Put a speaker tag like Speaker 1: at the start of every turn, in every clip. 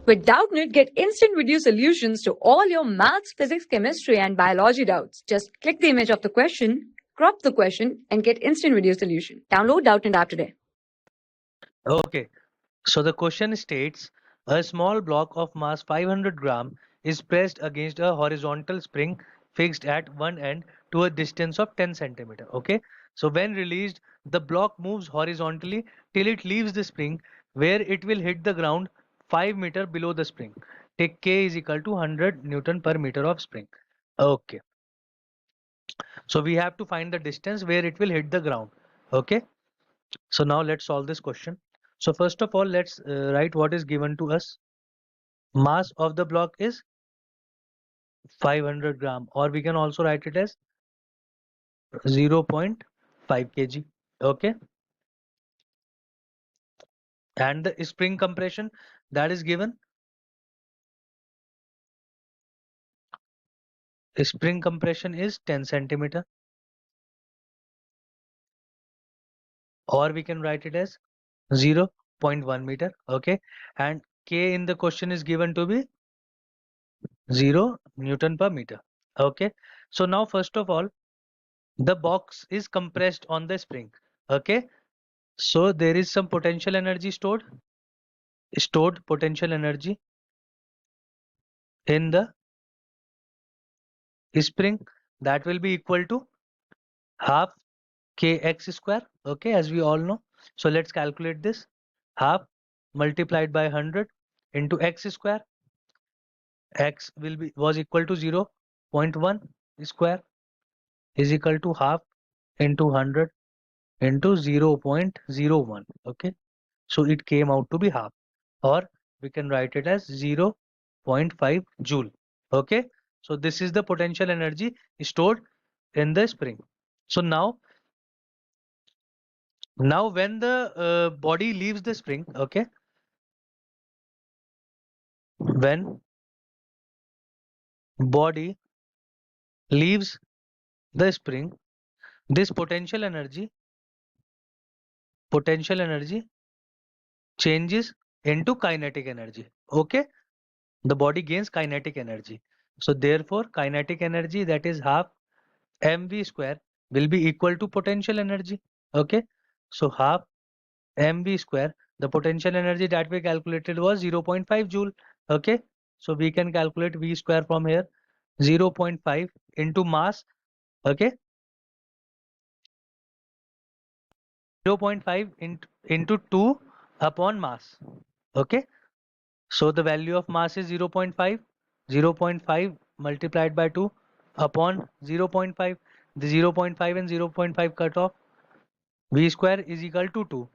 Speaker 1: With Doubtnut, get instant video solutions to all your maths, physics, chemistry, and biology doubts. Just click the image of the question, crop the question, and get instant video solution. Download Doubtnut app today.
Speaker 2: Okay, so the question states a small block of mass 500 gram is pressed against a horizontal spring fixed at one end to a distance of 10 centimeter. Okay, so when released, the block moves horizontally till it leaves the spring where it will hit the ground 5 meter below the spring. Take K is equal to 100 Newton per meter of spring. Okay, so we have to find the distance where it will hit the ground. Okay, so now let's solve this question. So first of all, let's write what is given to us. Mass of the block is 500 gram, or we can also write it as 0.5 kg. Okay, and the spring compression that is given, spring compression is 10 centimeter, or we can write it as 0.1 meter. Okay, and K in the question is given to be 0 Newton per meter. Okay, so now first of all, the box is compressed on the spring. Okay, so there is some potential energy stored potential energy in the spring, that will be equal to half kx square. Okay, as we all know, so let's calculate this. Half multiplied by 100 into x square, x was equal to 0.1 square is equal to half into 100 into 0.01. Okay, so it came out to be half, or we can write it as 0.5 joule. Okay, so this is the potential energy stored in the spring. So now when the body leaves the spring, okay, when body leaves the spring, this potential energy changes into kinetic energy. Okay, the body gains kinetic energy. So therefore, kinetic energy, that is half mv square, will be equal to potential energy. Okay, so half mv square, the potential energy that we calculated was 0.5 joule. Okay, so we can calculate v square from here, 0.5 into mass. Okay, 0.5 into 2 upon mass. Okay, so the value of mass is 0.5. 0.5 multiplied by 2 upon 0.5. The 0.5 and 0.5 cut off. V square is equal to 2.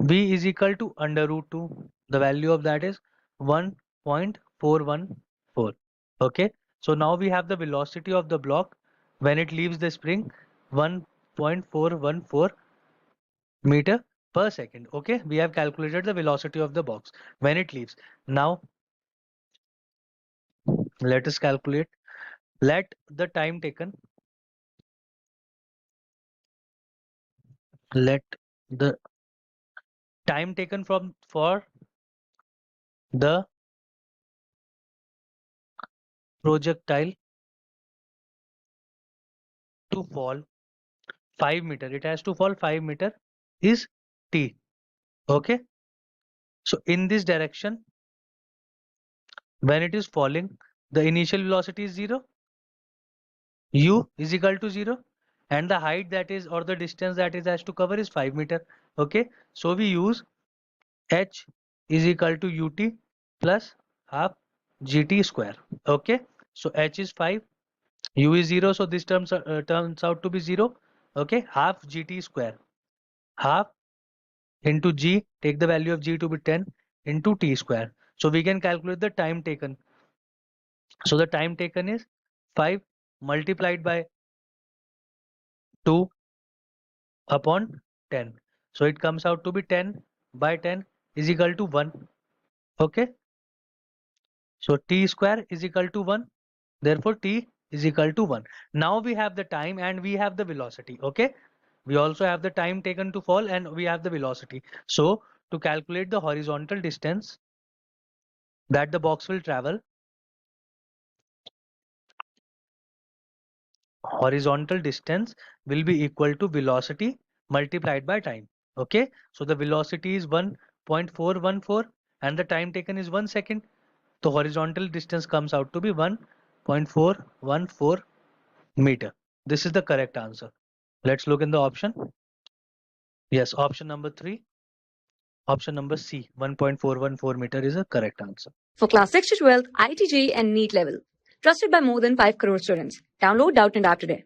Speaker 2: V is equal to under root 2. The value of that is 1.414. Okay, so now we have the velocity of the block when it leaves the spring, 1.414 meter per second. Okay, we have calculated the velocity of the box when it leaves. Now let us calculate. Let the time taken, let the time taken for the projectile to fall 5 meter, it has to fall 5 meter, is t. Okay, so in this direction, when it is falling, the initial velocity is 0, u is equal to 0, and the height that is, or the distance that is has to cover is 5 meter. Okay, so we use h is equal to ut plus half gt square. Okay, so h is 5, u is 0, so this turns out to be 0. Okay, half gt square, half into g, take the value of g to be 10, into t square. So we can calculate the time taken. So the time taken is 5 multiplied by 2 upon 10. So it comes out to be 10 by 10 is equal to 1. Okay, so t square is equal to 1. Therefore t is equal to 1. Now we have the time and we have the velocity. Okay, we also have the time taken to fall and we have the velocity. So to calculate the horizontal distance, that the box will travel horizontal distance will be equal to velocity multiplied by time. Okay, so the velocity is 1.414 and the time taken is 1 second. The horizontal distance comes out to be 1.414 meter. This is the correct answer. Let's look in the option. Yes, option number 3. Option number C, 1.414 meter is a correct answer.
Speaker 1: For class 6 to 12, IIT JEE and NEET level. Trusted by more than 5 crore students. Download Doubtnut app today.